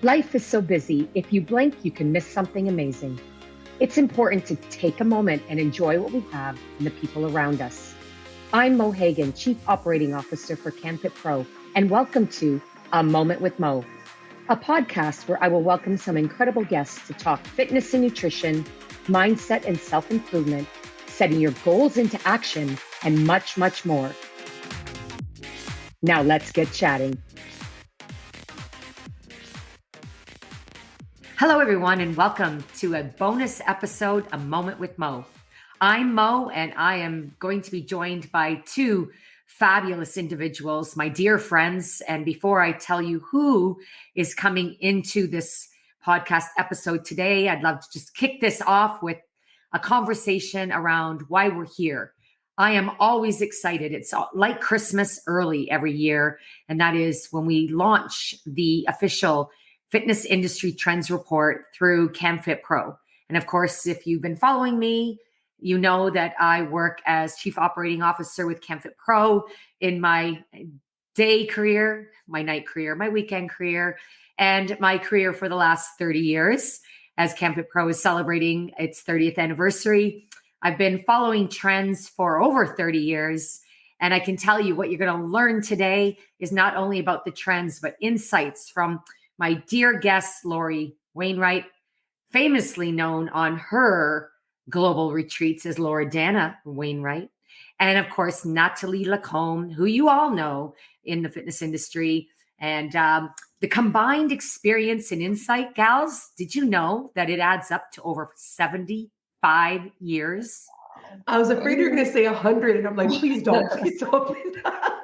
Life is so busy, if you blink, you can miss something amazing. It's important to take a moment and enjoy what we have and the people around us. I'm Mo Hagan, Chief Operating Officer for CamFit Pro, and welcome to A Moment with Mo, a podcast where I will welcome some incredible guests to talk fitness and nutrition, mindset and self-improvement, setting your goals into action, and much, much more. Now let's get chatting. Hello, everyone, and welcome to a bonus episode, A Moment with Mo. I'm Mo, and I am going to be joined by two fabulous individuals, my dear friends. And before I tell you who is coming into this podcast episode today, I'd love to just kick this off with a conversation around why we're here. I am always excited. It's like Christmas early every year, and that is when we launch the official Fitness Industry Trends Report through CamFit Pro. And of course, if you've been following me, you know that I work as Chief Operating Officer with CamFit Pro in my day career, my night career, my weekend career, and my career for the last 30 years as CamFit Pro is celebrating its 30th anniversary. I've been following trends for over 30 years. And I can tell you what you're going to learn today is not only about the trends, but insights from my dear guest, Lori Wainwright, famously known on her global retreats as Loredana Wainwright. And of course, Nathalie Lacombe, who you all know in the fitness industry. And the combined experience and insight, gals, did you know that it adds up to over 75 years? I was afraid you were going to say 100. And I'm like, please don't, please don't, please don't.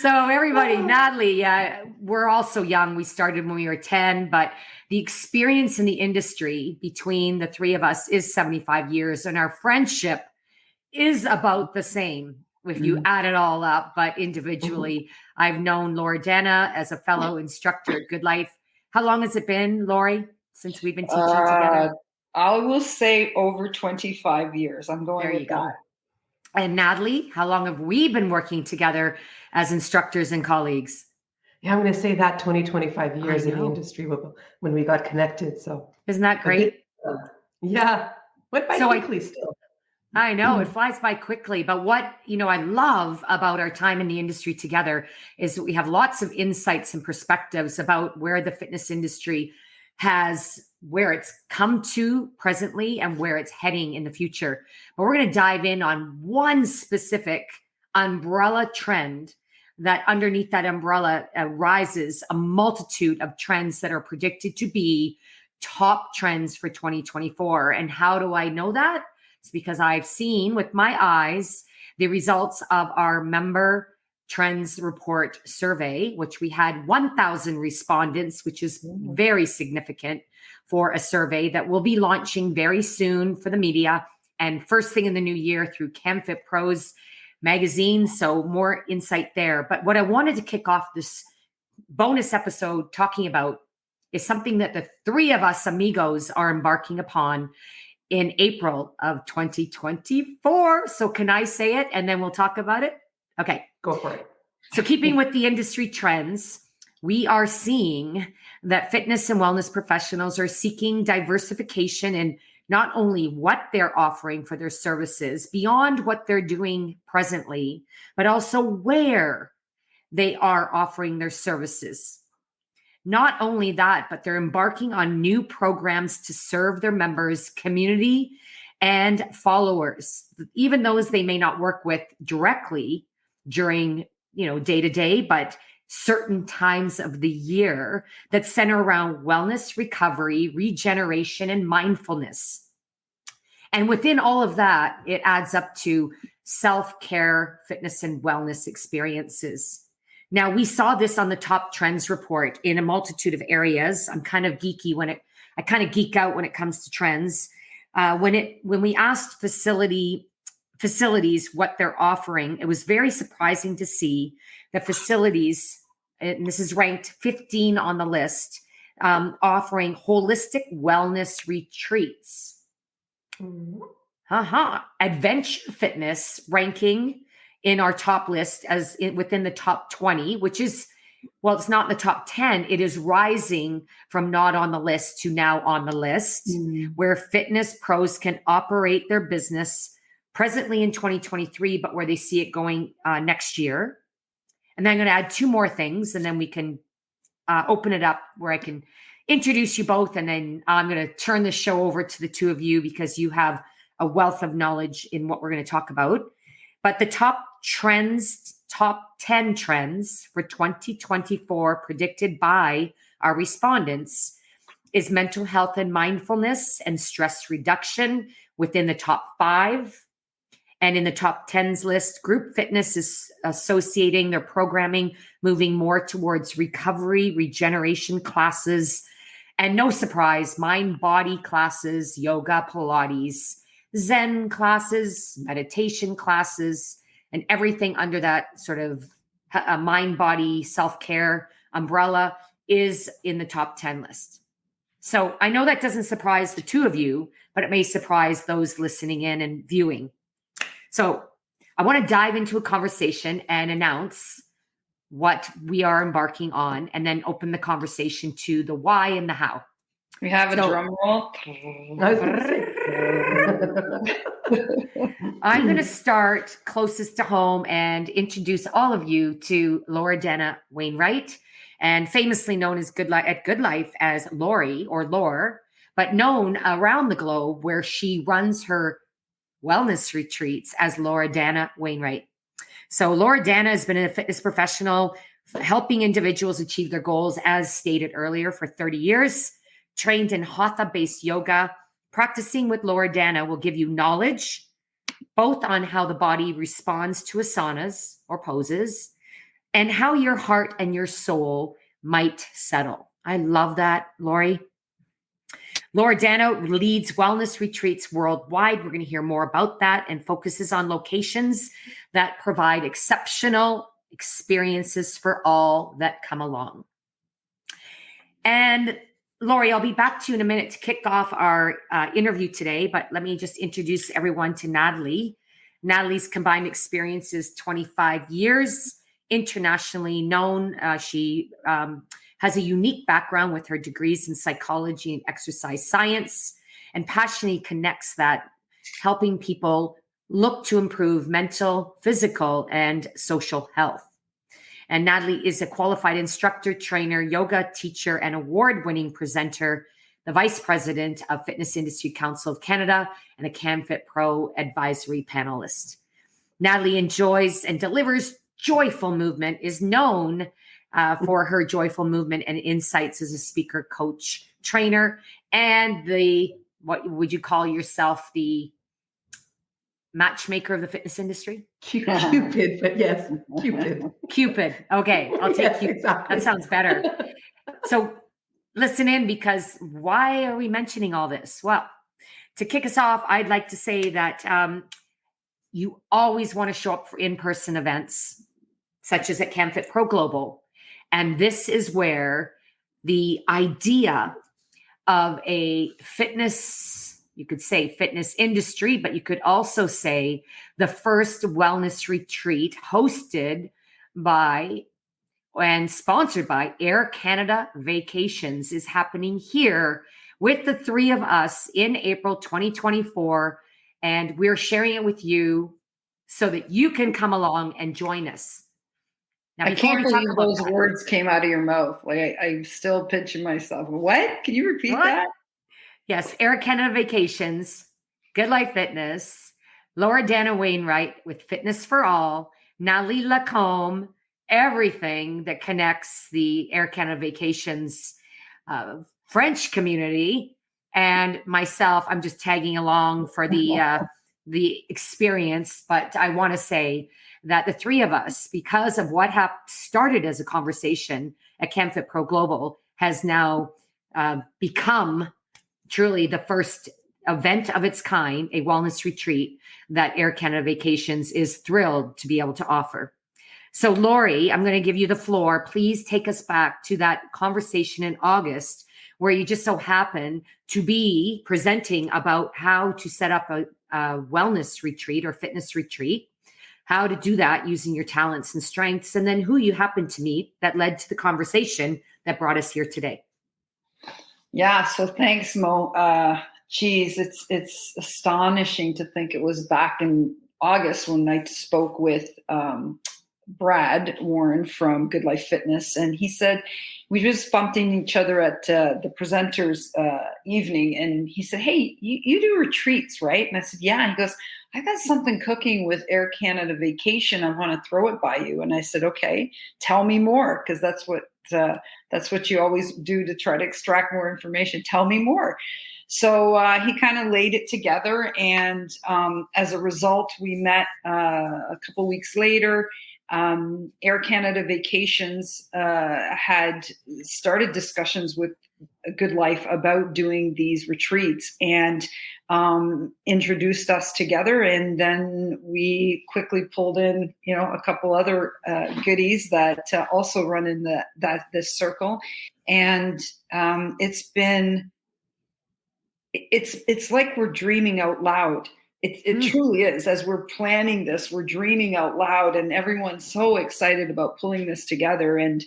So everybody, Natalie, we're also young. We started when we were 10, but the experience in the industry between the three of us is 75 years. And our friendship is about the same if you add it all up. But individually, I've known Loredana as a fellow instructor at Good Life. How long has it been, Lori, since we've been teaching together? I will say over 25 years. I'm going with that. And Natalie, how long have we been working together as instructors and colleagues? Yeah, I'm going to say that 25 years in the industry when we got connected. So isn't that great? Yeah. Went by quickly still. I know it flies by quickly, but what, I love about our time in the industry together is that we have lots of insights and perspectives about where the fitness industry where it's come to presently and where it's heading in the future. But we're going to dive in on one specific umbrella trend that underneath that umbrella rises a multitude of trends that are predicted to be top trends for 2024. And how do I know that? It's because I've seen with my eyes the results of our member Trends Report survey, which we had 1,000 respondents, which is very significant for a survey that we'll be launching very soon for the media and first thing in the new year through CamFit Pro's magazine. So more insight there. But what I wanted to kick off this bonus episode talking about is something that the three of us amigos are embarking upon in April of 2024. So can I say it and then we'll talk about it? Okay. Go for it. So keeping with the industry trends, we are seeing that fitness and wellness professionals are seeking diversification in not only what they're offering for their services beyond what they're doing presently, but also where they are offering their services. Not only that, but they're embarking on new programs to serve their members, community, and followers, even those they may not work with directly during, day to day, but certain times of the year that center around wellness, recovery, regeneration, and mindfulness. And within all of that, it adds up to self-care, fitness, and wellness experiences. Now, we saw this on the top trends report in a multitude of areas. I'm kind of geeky I kind of geek out when it comes to trends. When we asked facilities what they're offering, it was very surprising to see that facilities, and this is ranked 15 on the list, offering holistic wellness retreats. Adventure fitness ranking in our top list within the top 20, which is well, it's not in the top 10. It is rising from not on the list to now on the list, where fitness pros can operate their business presently in 2023, but where they see it going next year. And then I'm going to add 2 more things, and then we can open it up where I can introduce you both. And then I'm going to turn the show over to the 2 of you because you have a wealth of knowledge in what we're going to talk about. But the top 10 trends for 2024 predicted by our respondents is mental health and mindfulness and stress reduction within the top 5. And in the top 10s list, group fitness is associating their programming, moving more towards recovery, regeneration classes, and no surprise, mind-body classes, yoga, Pilates, Zen classes, meditation classes, and everything under that sort of mind-body self-care umbrella is in the top 10 list. So I know that doesn't surprise the 2 of you, but it may surprise those listening in and viewing. So I want to dive into a conversation and announce what we are embarking on, and then open the conversation to the why and the how. We have a drum roll. I'm going to start closest to home and introduce all of you to Loredana Wainwright, and famously known as Good Life as Lori or Lore, but known around the globe where she runs her wellness retreats as Loredana Wainwright. So Loredana has been a fitness professional helping individuals achieve their goals, as stated earlier, for 30 years, trained in Hatha-based yoga. Practicing with Loredana will give you knowledge both on how the body responds to asanas or poses and how your heart and your soul might settle. I love that, Lori. Loredana leads wellness retreats worldwide. We're going to hear more about that, and focuses on locations that provide exceptional experiences for all that come along. And Lori, I'll be back to you in a minute to kick off our interview today, but let me just introduce everyone to Nathalie. Nathalie's combined experience is 25 years, internationally known. She has a unique background with her degrees in psychology and exercise science, and passionately connects that, helping people look to improve mental, physical, and social health. And Nathalie is a qualified instructor, trainer, yoga teacher, and award-winning presenter, the vice president of Fitness Industry Council of Canada, and a CanFit Pro advisory panelist. Nathalie enjoys and delivers joyful movement, is known for her joyful movement and insights as a speaker, coach, trainer, and what would you call yourself, the matchmaker of the fitness industry? Cupid, but yes, Cupid. Cupid. Okay, I'll take Yes, Cupid. exactly. That sounds better. So listen in, because why are we mentioning all this? Well, to kick us off, I'd like to say that you always want to show up for in-person events, such as at CanFit Pro Global. And this is where the idea of a fitness, you could say fitness industry, but you could also say the first wellness retreat hosted by and sponsored by Air Canada Vacations is happening here with the 3 of us in April 2024. And we're sharing it with you so that you can come along and join us. Now, I can't believe those words came out of your mouth. Like I'm still pinching myself. What? Can you repeat that? Yes, Air Canada Vacations, Good Life Fitness, Loredana Wainwright with Fitness for All, Nathalie Lacombe, everything that connects the Air Canada Vacations French community, and myself. I'm just tagging along for the experience, but I want to say that the 3 of us, because of what started as a conversation at CanFit Pro Global, has now become truly the first event of its kind, a wellness retreat that Air Canada Vacations is thrilled to be able to offer. So Lori, I'm going to give you the floor. Please take us back to that conversation in August where you just so happen to be presenting about how to set up a wellness retreat or fitness retreat. how to do that using your talents and strengths, and then who you happened to meet that led to the conversation that brought us here today. Yeah. So thanks, Mo. Geez, it's astonishing to think it was back in August when I spoke with Brad Warren from Good Life Fitness, and he said we just bumped into each other at the presenters evening, and he said, "Hey, you do retreats, right?" And I said, "Yeah." And he goes, "I got something cooking with Air Canada Vacation. I want to throw it by you." And I said, "Okay, tell me more," because that's what you always do to try to extract more information. Tell me more. So he kind of laid it together, and as a result, we met a couple weeks later. Air Canada Vacations had started discussions with Good Life about doing these retreats, and introduced us together. And then we quickly pulled in, a couple other goodies that also run in this circle, and it's like we're dreaming out loud. It truly is. As we're planning this, we're dreaming out loud, and everyone's so excited about pulling this together. And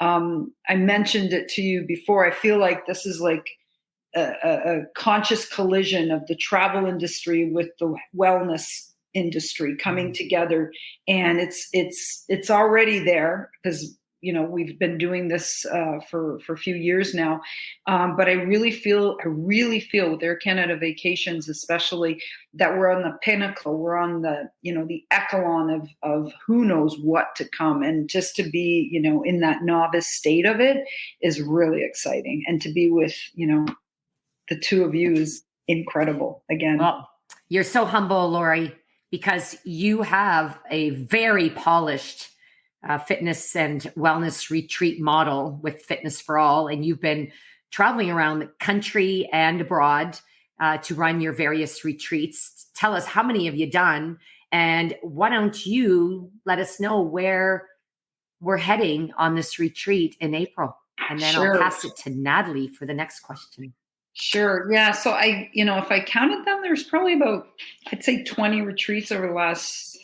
I mentioned it to you before. I feel like this is like a conscious collision of the travel industry with the wellness industry coming together, and it's already there because we've been doing this for a few years now, but I really feel with Air Canada Vacations especially that we're on the pinnacle. We're on the the echelon of who knows what to come, and just to be in that novice state of it is really exciting, and to be with the two of you is incredible again. Well, you're so humble, Lori, because you have a very polished fitness and wellness retreat model with Fitness for All. And you've been traveling around the country and abroad to run your various retreats. Tell us, how many have you done? And why don't you let us know where we're heading on this retreat in April? And then I'll pass it to Nathalie for the next question. Sure. Yeah. So if I counted them, there's probably about, I'd say 20 retreats over the last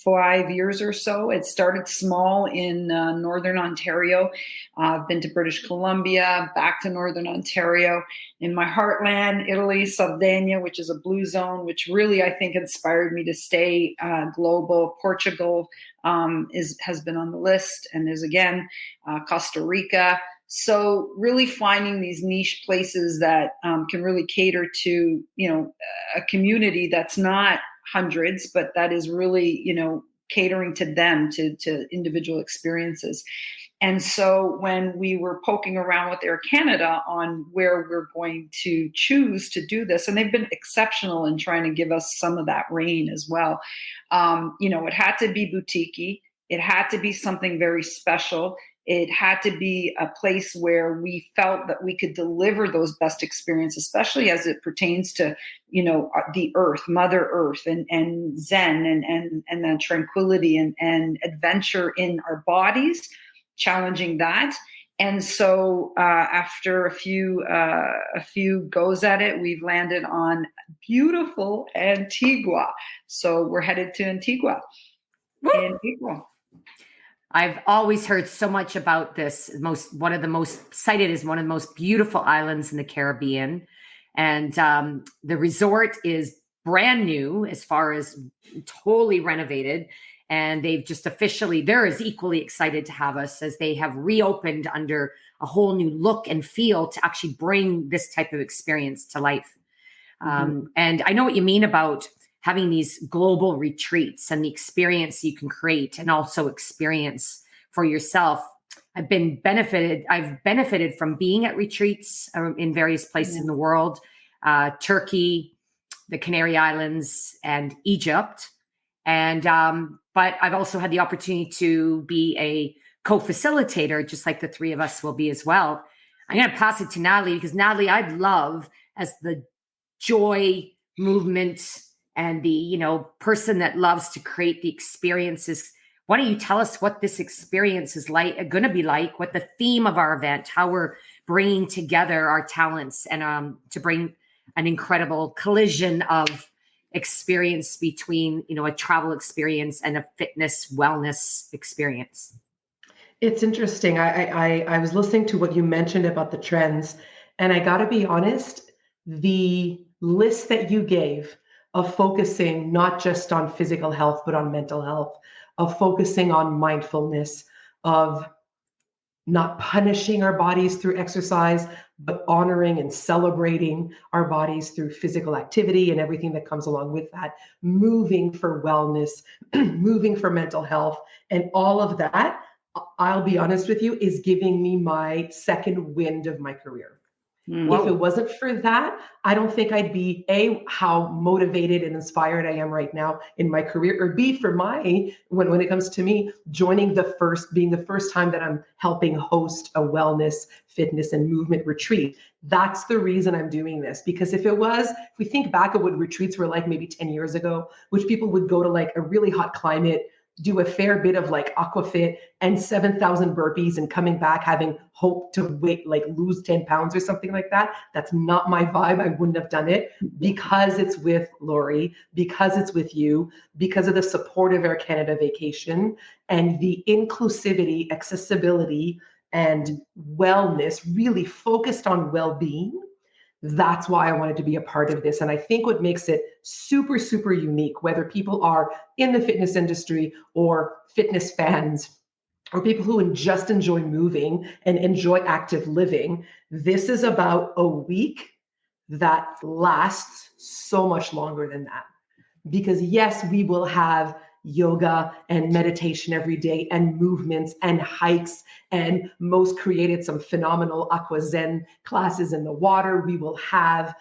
5 years or so. It started small in Northern Ontario. I've been to British Columbia, back to Northern Ontario, in my heartland, Italy, Sardinia, which is a blue zone, which really, I think, inspired me to stay global. Portugal has been on the list, and is again, Costa Rica. So really finding these niche places that can really cater to, a community that's not hundreds, but that is really, catering to them, to individual experiences. And so when we were poking around with Air Canada on where we're going to choose to do this, and they've been exceptional in trying to give us some of that reign as well. It had to be boutique-y. It had to be something very special. It had to be a place where we felt that we could deliver those best experiences, especially as it pertains to, the earth, Mother Earth, and Zen, and then tranquility and adventure in our bodies, challenging that. And so after a few goes at it, we've landed on beautiful Antigua. So we're headed to Antigua in April. I've always heard so much about this. One of the most beautiful islands in the Caribbean. And the resort is brand new as far as totally renovated. And they've just they're as equally excited to have us, as they have reopened under a whole new look and feel to actually bring this type of experience to life. And I know what you mean about having these global retreats and the experience you can create and also experience for yourself. I've benefited from being at retreats in various places in the world, Turkey, the Canary Islands, and Egypt. And, but I've also had the opportunity to be a co-facilitator, just like the three of us will be as well. I'm going to pass it to Nathalie, because Nathalie, I'd love, as the joy movement and the, person that loves to create the experiences, why don't you tell us what this experience is going to be like, what the theme of our event, how we're bringing together our talents and to bring an incredible collision of experience between, a travel experience and a fitness wellness experience? It's interesting. I was listening to what you mentioned about the trends, and I got to be honest, the list that you gave of focusing not just on physical health, but on mental health, of focusing on mindfulness, of not punishing our bodies through exercise, but honoring and celebrating our bodies through physical activity and everything that comes along with that, moving for wellness, moving for mental health, and all of that, I'll be honest with you, is giving me my second wind of my career. If it wasn't for that, I don't think I'd be A, how motivated and inspired I am right now in my career, or B, for when it comes to me, being the first time that I'm helping host a wellness, fitness, and movement retreat. That's the reason I'm doing this. Because if we think back at what retreats were like maybe 10 years ago, which people would go to like a really hot climate, do a fair bit of like aquafit and 7,000 burpees and coming back having hope to lose 10 pounds or something like that. That's not my vibe. I wouldn't have done it, because it's with Lori, because it's with you, because of the support of Air Canada Vacation and the inclusivity, accessibility, and wellness, really focused on well-being. That's why I wanted to be a part of this. And I think what makes it super, super unique, whether people are in the fitness industry or fitness fans or people who just enjoy moving and enjoy active living, this is about a week that lasts so much longer than that. Because yes, we will have yoga and meditation every day and movements and hikes, and most created some phenomenal aqua zen classes in the water. We will have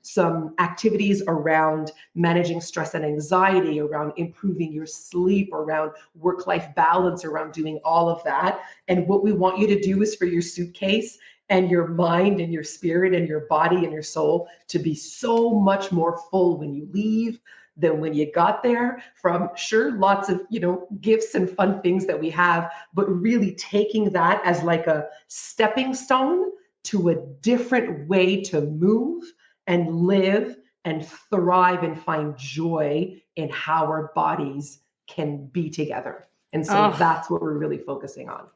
some activities around managing stress and anxiety, around improving your sleep, around work-life balance, around doing all of that. And what we want you to do is for your suitcase and your mind and your spirit and your body and your soul to be so much more full when you leave than when you got there, from lots of, gifts and fun things that we have, but really taking that as like a stepping stone to a different way to move and live and thrive and find joy in how our bodies can be together. And so that's what we're really focusing on.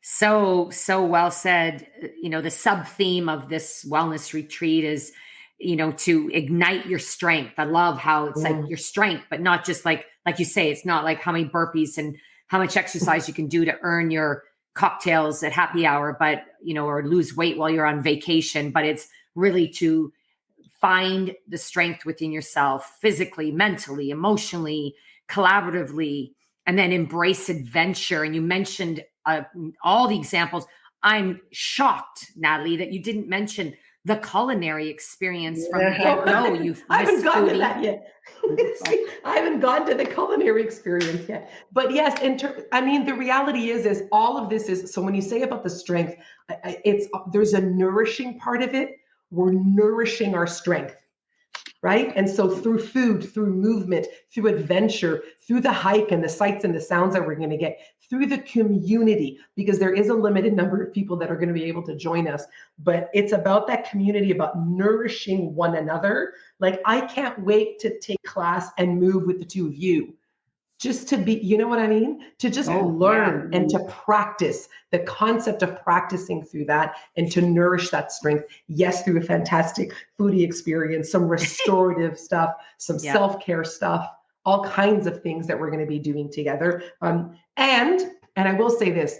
So well said. The sub theme of this wellness retreat is, to ignite your strength. I love how it's like your strength, but not just like you say, it's not like how many burpees and how much exercise you can do to earn your cocktails at happy hour, but, or lose weight while you're on vacation, but it's really to find the strength within yourself, physically, mentally, emotionally, collaboratively, and then embrace adventure. And you mentioned all the examples. I'm shocked, Nathalie, that you didn't mention the culinary experience from the get-go. I haven't gotten to that yet. I haven't gotten to the culinary experience yet. But yes, the reality is all of this is, so when you say about the strength, there's a nourishing part of it. We're nourishing our strength, right? And so through food, through movement, through adventure, through the hike and the sights and the sounds that we're going to get, through the community, because there is a limited number of people that are going to be able to join us, but it's about that community, about nourishing one another. Like, I can't wait to take class and move with the two of you, just to be, you know what I mean? To just learn and to practice the concept of practicing through that and to nourish that strength. Yes, through a fantastic foodie experience, some restorative stuff, some self-care stuff, all kinds of things that we're going to be doing together. And I will say this,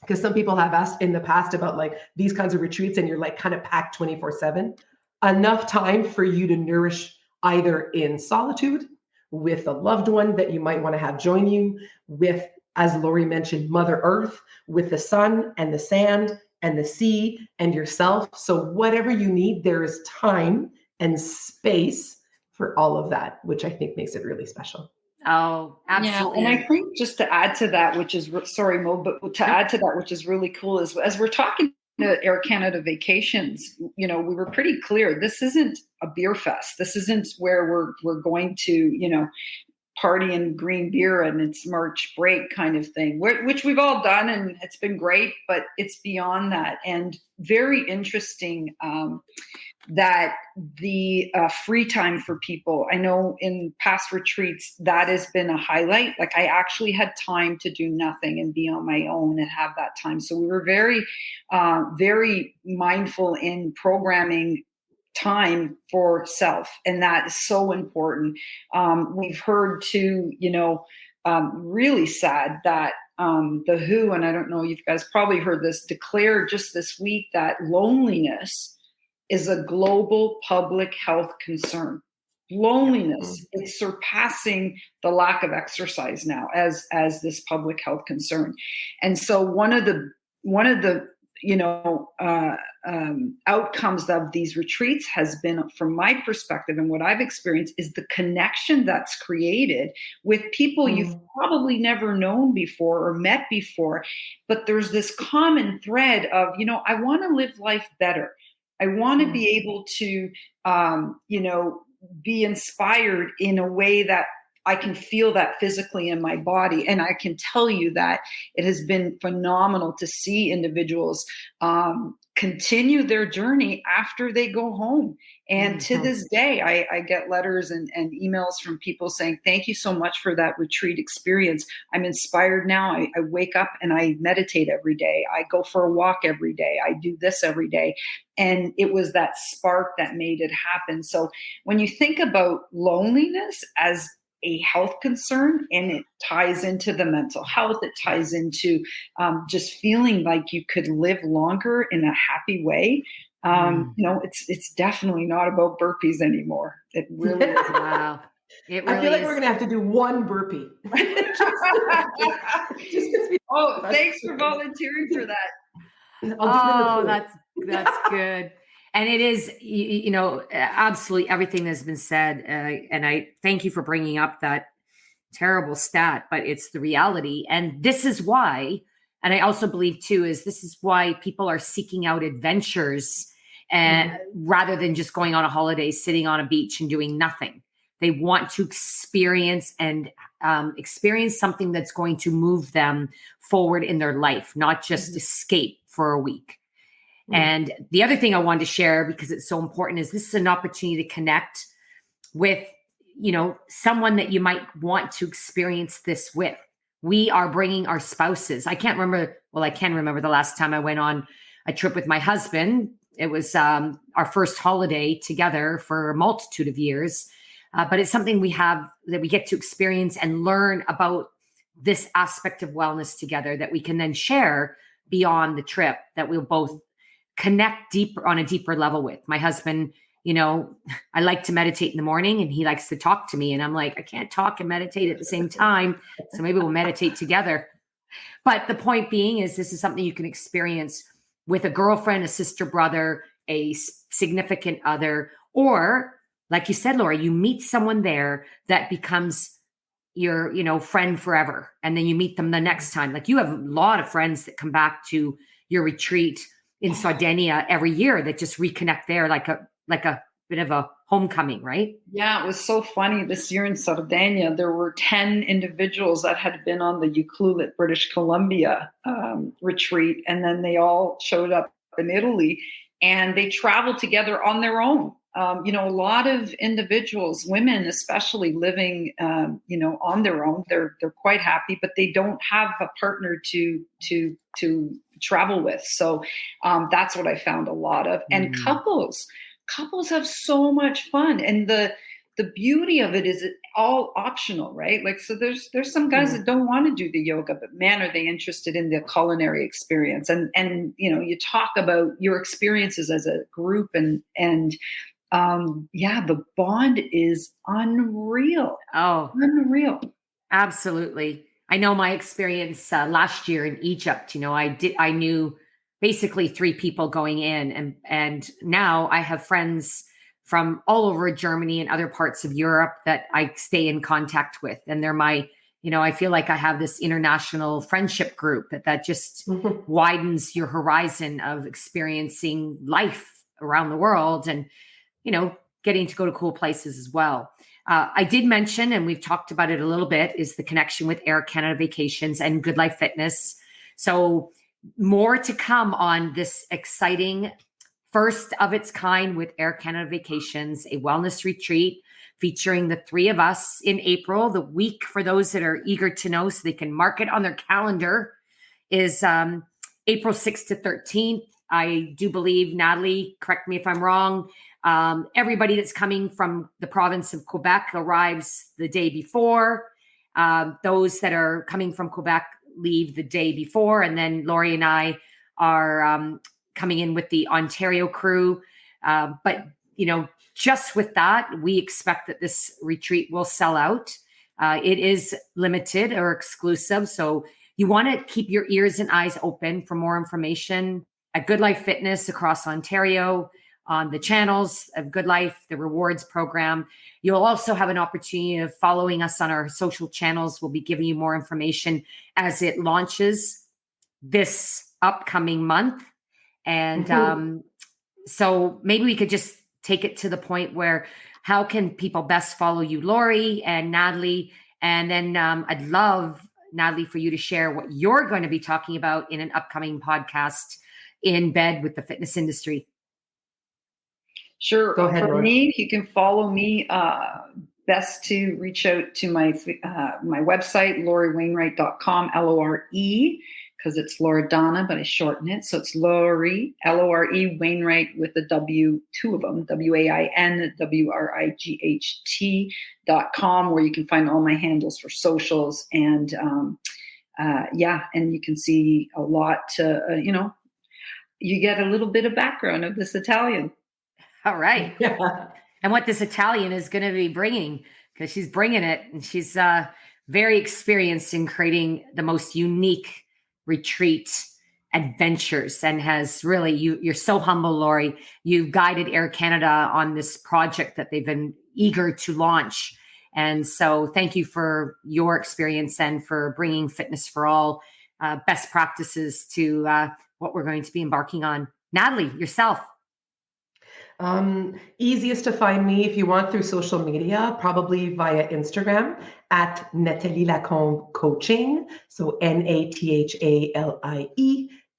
because some people have asked in the past about like these kinds of retreats and you're like kind of packed 24/7, enough time for you to nourish either in solitude, with a loved one that you might want to have join you, with, as Lori mentioned, Mother Earth, with the sun and the sand and the sea and yourself. So whatever you need, there is time and space for all of that, which I think makes it really special. Oh, absolutely. Yeah, and I think just to add to that, which is, sorry, Mo, but to add to that, which is really cool, is as we're talking to Air Canada Vacations, we were pretty clear. This isn't a beer fest. This isn't where we're going to, party and green beer and it's March break kind of thing, which we've all done and it's been great, but it's beyond that. And very interesting that the free time for people, I know in past retreats, that has been a highlight. Like I actually had time to do nothing and be on my own and have that time. So we were very, very mindful in programming time for self. And that is so important. We've heard too, really sad that the WHO, and I don't know, you guys probably heard this, declared just this week that loneliness is a global public health concern. Loneliness is surpassing the lack of exercise now as this public health concern. And so one of the outcomes of these retreats has been, from my perspective and what I've experienced, is the connection that's created with people you've probably never known before or met before. But there's this common thread of, I want to live life better. I want to be able to, be inspired in a way that I can feel that physically in my body. And I can tell you that it has been phenomenal to see individuals continue their journey after they go home. And to this day, I get letters and emails from people saying, thank you so much for that retreat experience. I'm inspired now. I wake up and I meditate every day. I go for a walk every day. I do this every day. And it was that spark that made it happen. So when you think about loneliness as a health concern, and it ties into the mental health, it ties into just feeling like you could live longer in a happy way. It's definitely not about burpees anymore. It really is. Wow. It really I feel like is. we're going to have to do one burpee. Thanks for volunteering for that. That's good. And it is, absolutely everything that's been said. And I thank you for bringing up that terrible stat, but it's the reality. And this is why, and I also believe too, this is why people are seeking out adventures and rather than just going on a holiday, sitting on a beach and doing nothing. They want to experience something that's going to move them forward in their life, not just escape for a week. And the other thing I wanted to share, because it's so important, is this is an opportunity to connect with, someone that you might want to experience this with. We are bringing our spouses. I can remember the last time I went on a trip with my husband. It was our first holiday together for a multitude of years. But it's something we get to experience and learn about this aspect of wellness together that we can then share beyond the trip, that we'll both connect on a deeper level with. My husband, I like to meditate in the morning and he likes to talk to me. And I'm like, I can't talk and meditate at the same time. So maybe we'll meditate together. But the point being is this is something you can experience with a girlfriend, a sister, brother, a significant other, or like you said, Laura, you meet someone there that becomes your, friend forever. And then you meet them the next time. Like you have a lot of friends that come back to your retreat in Sardinia every year that just reconnect there like a bit of a homecoming, right? Yeah, it was so funny. This year in Sardinia, there were 10 individuals that had been on the Ucluelet, British Columbia retreat. And then they all showed up in Italy and they traveled together on their own. A lot of individuals, women especially, living, on their own. They're quite happy, but they don't have a partner to travel with. So that's what I found a lot of. And couples have so much fun, and the beauty of it is it's all optional, right? Like, so there's some guys that don't want to do the yoga, but man, are they interested in the culinary experience? And you talk about your experiences as a group, and the bond is unreal. Oh, unreal. Absolutely. I know my experience last year in Egypt. I knew basically 3 people going in, and now I have friends from all over Germany and other parts of Europe that I stay in contact with. And they're my, I feel like I have this international friendship group that just widens your horizon of experiencing life around the world and, getting to go to cool places as well. I did mention, and we've talked about it a little bit, is the connection with Air Canada Vacations and Good Life Fitness. So more to come on this exciting first of its kind with Air Canada Vacations, a wellness retreat featuring the three of us in April. The week, for those that are eager to know so they can mark it on their calendar, is April 6th to 13th. I do believe, Nathalie, correct me if I'm wrong, everybody that's coming from the province of Quebec arrives the day before. Those that are coming from Quebec leave the day before. And then Lori and I are coming in with the Ontario crew. But, just with that, we expect that this retreat will sell out. It is limited or exclusive. So you want to keep your ears and eyes open for more information at Good Life Fitness across Ontario, on the channels of Good Life, the rewards program. You'll also have an opportunity of following us on our social channels. We'll be giving you more information as it launches this upcoming month. And so maybe we could just take it to the point where how can people best follow you, Lori and Nathalie? And then I'd love, Nathalie, for you to share what you're going to be talking about in an upcoming podcast, In Bed with the Fitness Industry. Sure. Go ahead, For Lori. me, you can follow me. Best to reach out to my website, loriwainwright.com, Lore, because it's Loredana, but I shorten it. So it's Lori, Lore, Wainwright with the W, two of them, WAINWRIGHT.com, where you can find all my handles for socials. And and you can see a lot, you get a little bit of background of this Italian. All right. Yeah. And what this Italian is going to be bringing, because she's bringing it, and she's very experienced in creating the most unique retreat adventures, and has really, you're so humble, Lori. You've guided Air Canada on this project that they've been eager to launch. And so thank you for your experience and for bringing Fitness for All best practices to what we're going to be embarking on. Nathalie, yourself. Easiest to find me if you want through social media, probably via Instagram at Nathalie Lacombe Coaching. So NATHALIE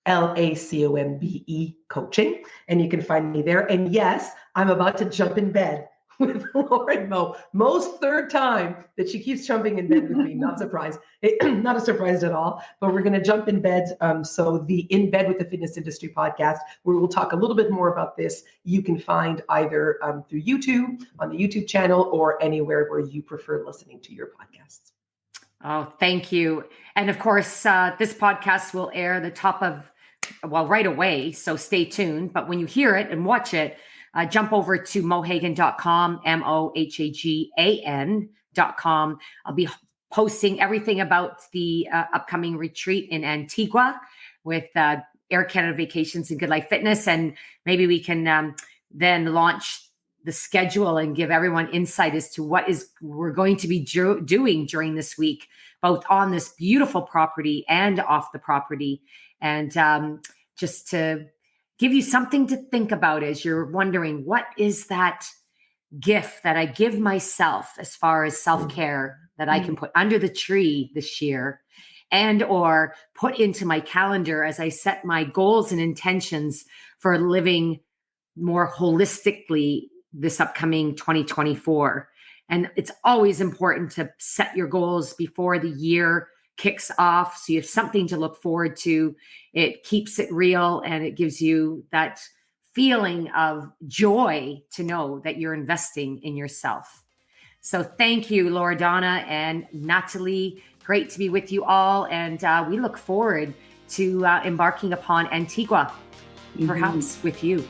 LACOMBE Coaching. And you can find me there. And yes, I'm about to jump in bed with Lauren Mo. Mo's third time that she keeps jumping in bed with me. Not surprised. Not a surprise at all. But we're going to jump in bed. So the In Bed with the Fitness Industry podcast, where we'll talk a little bit more about this, you can find either through YouTube, on the YouTube channel, or anywhere where you prefer listening to your podcasts. Oh, thank you. And of course, this podcast will air right away. So stay tuned. But when you hear it and watch it, jump over to mohagan.com, MOHAGAN.com. I'll be posting everything about the upcoming retreat in Antigua with Air Canada Vacations and Good Life Fitness. And maybe we can then launch the schedule and give everyone insight as to what we're going to be doing during this week, both on this beautiful property and off the property. And just to give you something to think about as you're wondering, what is that gift that I give myself as far as self-care that I can put under the tree this year, and or put into my calendar as I set my goals and intentions for living more holistically this upcoming 2024. And it's always important to set your goals before the year kicks off, so you have something to look forward to. It keeps it real, and it gives you that feeling of joy to know that you're investing in yourself. So thank you, Loredana and Nathalie. Great to be with you all, and we look forward to embarking upon Antigua, perhaps with you.